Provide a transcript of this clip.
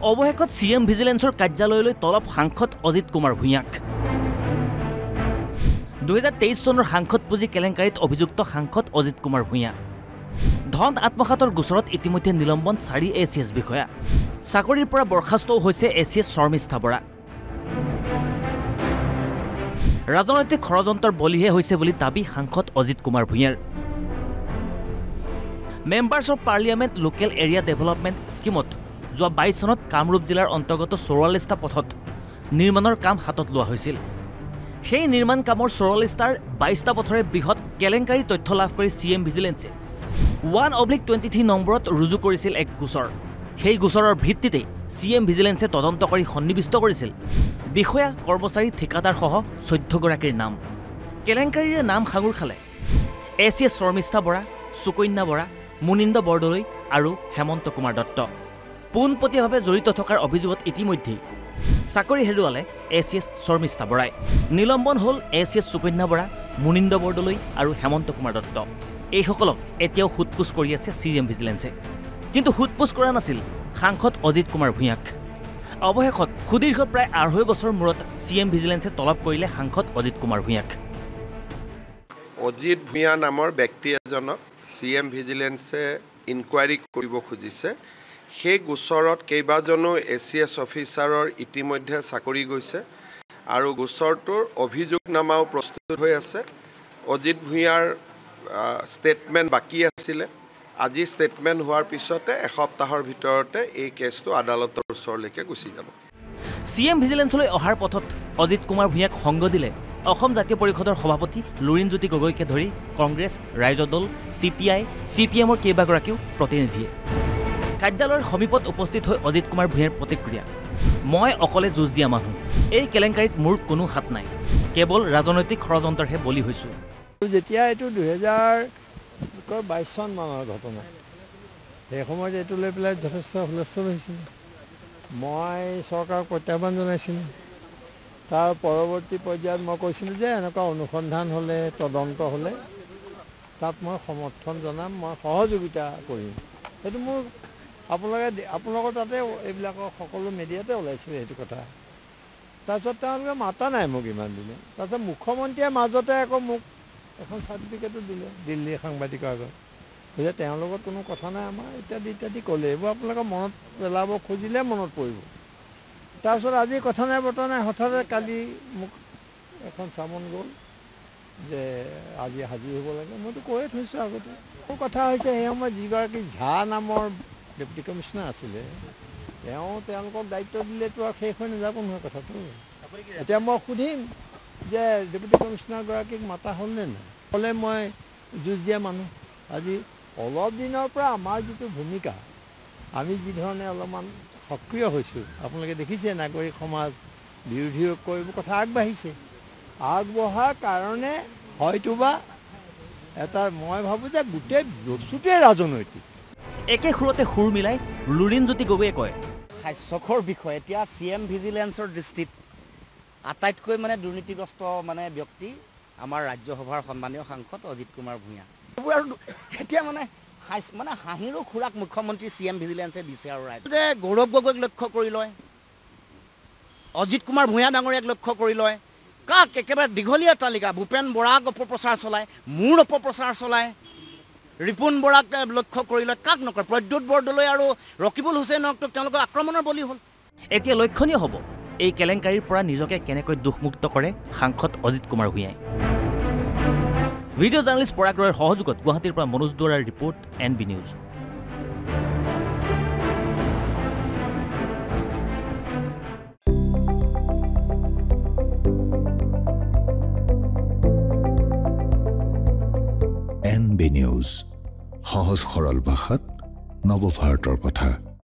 অৱশেষত CM ভিজিলেন্সৰ কাৰ্যালয়লৈ তলব সাংসদ অজিত কুমাৰ ভূঞাক 2023 চনৰ সাংসদ পুঁজি কেলেংকাৰীত অভিযুক্ত সাংসদ অজিত কুমাৰ ভূঞা ধন আত্মসাতৰ গোচৰত ইতিমধ্যে নিলম্বন 4 ACS বিষয়া চাকৰিৰ পৰা বৰখাস্তও হৈছে ACS শৰ্মিষ্ঠা বৰা ৰাজনৈতিক ষড়যন্ত্ৰৰ বলিহে হৈছে বুলি দাবী সাংসদ অজিত কুমাৰ ভূঞাৰ members of parliament local area development স্কিমত যোৱা 22 চনত কামৰূপ জিলাৰ অন্তৰ্গত 44টা পথত নিৰ্মাণৰ কাম হাতত লোৱা হৈছিল সেই নিৰ্মাণ কামৰ 44টাৰ 22টা পথৰে বৃহৎ কেলেংকাৰী তথ্য লাভ কৰি CM ভিজিলেন্সে 1/23 নম্বৰত ৰুজু কৰিছিল এক গোচৰ সেই গোচৰৰ ভিত্তিতে CM ভিজিলেন্সে তদন্ত কৰি সন্নিবিষ্ট কৰিছিল বিষয়া কৰ্মচাৰী ঠিকাদাৰ সহ 14 গৰাকীৰ নাম কেলেংকাৰীৰ নাম সাঙুৰ খালে ACS শৰ্মিষ্ঠা বৰা সুকন্যা বৰা মুনিন্দ বৰদলৈ আৰু হেমন্ত কুমাৰ দত্ত পোনপটীয়াভাৱে জড়িত থকাৰ অভিযোগত ইতিমধ্যে চাকৰি হেৰুৱালে ACS শৰ্মিষ্ঠা বৰাই নিলম্বন হ'ল ACS সুকন্যা বৰা মুনিন্দ বৰদলৈ আৰু হেমন্ত কুমাৰ দত্ত এইসকলক এতিয়াও হুটপুছ কৰি আছে CM ভিজিলেন্সে কিন্তু হুটপুছ কৰা নাছিল সাংসদ অজিত কুমাৰ ভূঞাক অৱশেষত সুদীৰ্ঘ প্ৰায় 2.5 বছৰ মূৰত CM ভিজিলেন্সে তলব কৰিলে সাংসদ অজিত কুমাৰ ভূঞাক অজিত ভূঞা নামৰ ব্যক্তি এজনক CM ভিজিলেন্সে ইনকুৱাৰী কৰিব খুজিছে সেই গোচৰত কেইবাজনো ACS অফিচাৰৰ ইতিমধ্যে চাকৰি গৈছে আৰু গোচৰটোৰ অভিযোগনামাও প্ৰস্তুত হৈ আছে অজিত ভূঞাৰ ষ্টেটমেণ্ট বাকি আছিলে আজি ষ্টেটমেণ্ট হোৱাৰ পিছতে এসপ্তাহৰ ভিতৰতে এই কেছটো আদালতৰ ওচৰলৈকে গুচি যাব CM ভিজিলেন্সলৈ অহাৰ পথত অজিত কুমাৰ ভূঞাক সংগ দিলে অসম জাতীয় পৰিষদৰ সভাপতি লুৰিণজ্যোতি গগৈকে ধৰি কংগ্ৰেছ ৰাইজৰ দল CPI CPMৰ কেইবাগৰাকীও প্ৰতিনিধিয়ে কাৰ্যালয়ৰ সমীপত উপস্থিত হৈ অজিত কুমাৰ ভূঞাৰ প্ৰতিক্ৰিয়া মই অকলে যুঁজ দিয়া মানুহ এই কেলেংকাৰীত মোৰ কোনো হাত নাই কেৱল ৰাজনৈতিক ষড়যন্ত্ৰহে বলি হৈছো যেতিয়া এইটো 2022 চন মানৰ ঘটনা সেই সময়ত এইটো লৈ পেলাই যথেষ্ট হুলস্থুল হৈছিল মই চৰকাৰক প্ৰত্যাহ্বান জনাইছিলোঁ তাৰ পৰৱৰ্তী পৰ্যায়ত মই কৈছিলোঁ যে এনেকুৱা অনুসন্ধান হ'লে তদন্ত হ'লে তাত মই সমৰ্থন জনাম মই সহযোগিতা কৰিম সেইটো মোৰ আপোনালোকৰ তাতে এইবিলাকৰ সকলো মিডিয়াতে ওলাইছিলে সেইটো কথা তাৰপিছত তেওঁলোকে মাতা নাই মোক ইমান দিনে তাৰপিছত মুখ্যমন্ত্ৰীয়ে মাজতে আকৌ মোক এখন চাৰ্টিফিকেটো দিলে দিল্লী সাংবাদিকৰ আগত যে তেওঁৰ লগত কোনো কথা নাই আমাৰ ইত্যাদি ক'লে এইবোৰ আপোনালোকে মনত পেলাব খুজিলে মনত পৰিব তাৰপিছত আজি কথা নাই বতৰা নাই হঠাতে কালি মোক এখন চামন গ'ল যে আজি হাজিৰ হ'ব লাগে মইতো কৈয়ে থৈছোঁ আগতে মোৰ কথা হৈছে সেই সময়ত যিগৰাকী ঝা নামৰ ডেপুটি কমিশ্যনাৰ আছিলে তেওঁলোকক দায়িত্ব দিলেতো আৰু শেষ হৈ নাযাব নহয় কথাটো এতিয়া মই সুধিম যে ডেপুটি কমিশ্যনাৰগৰাকীক মাতা হ'লনে নাই হ'লে মই যুঁজ দিয়া মানুহ আজি অলপ দিনৰ পৰা আমাৰ যিটো ভূমিকা আমি যিধৰণে অলপমান সক্ৰিয় হৈছোঁ আপোনালোকে দেখিছে নাগৰিক সমাজ বিৰোধী কৰিব কথা আগবাঢ়িছে আগবঢ়াৰ কাৰণে হয়তোবা এটা মই ভাবোঁ যে গোটেই বস্তুটোৱে ৰাজনৈতিক একে সুৰতে সুৰ মিলাই লুৰিণজ্যোতি গগৈয়ে কয় হাস্যকৰ বিষয় এতিয়া CM ভিজিলেন্সৰ দৃষ্টিত আটাইতকৈ মানে দুৰ্নীতিগ্ৰস্ত মানে ব্যক্তি আমাৰ ৰাজ্যসভাৰ সন্মানীয় সাংসদ অজিত কুমাৰ ভূঞা এতিয়া মানে হাঁহিৰো খুৰাক মুখ্যমন্ত্ৰী CM ভিজিলেন্সে দিছে আৰু ৰাইজে গৌৰৱ গগৈক লক্ষ্য কৰি লয় অজিত কুমাৰ ভূঞা ডাঙৰীয়াক লক্ষ্য কৰি লয় কাক একেবাৰে দীঘলীয়া তালিকা ভূপেন বৰাক অপপ্ৰচাৰ চলায় মোৰ অপপ্ৰচাৰ চলায় ৰিপুণ বৰাক লক্ষ্য কৰি লয় কাক নকৰে প্ৰদ্যুৎ বৰদলৈ আৰু ৰকিবুল হুছেইনক তেওঁলোকৰ আক্ৰমণৰ বলি হ'ল এতিয়া লক্ষণীয় হ'ব এই কেলেংকাৰীৰ পৰা নিজকে কেনেকৈ দুখমুক্ত কৰে সাংসদ অজিত কুমাৰ ভূঞাই ভিডিঅ' জাৰ্নেলিষ্ট পৰাগ ৰয়ৰ সহযোগত গুৱাহাটীৰ পৰা মনোজ দুৱৰাৰ report NB news NB news সহজ সৰল ভাষাত নৱভাৰতৰ কথা।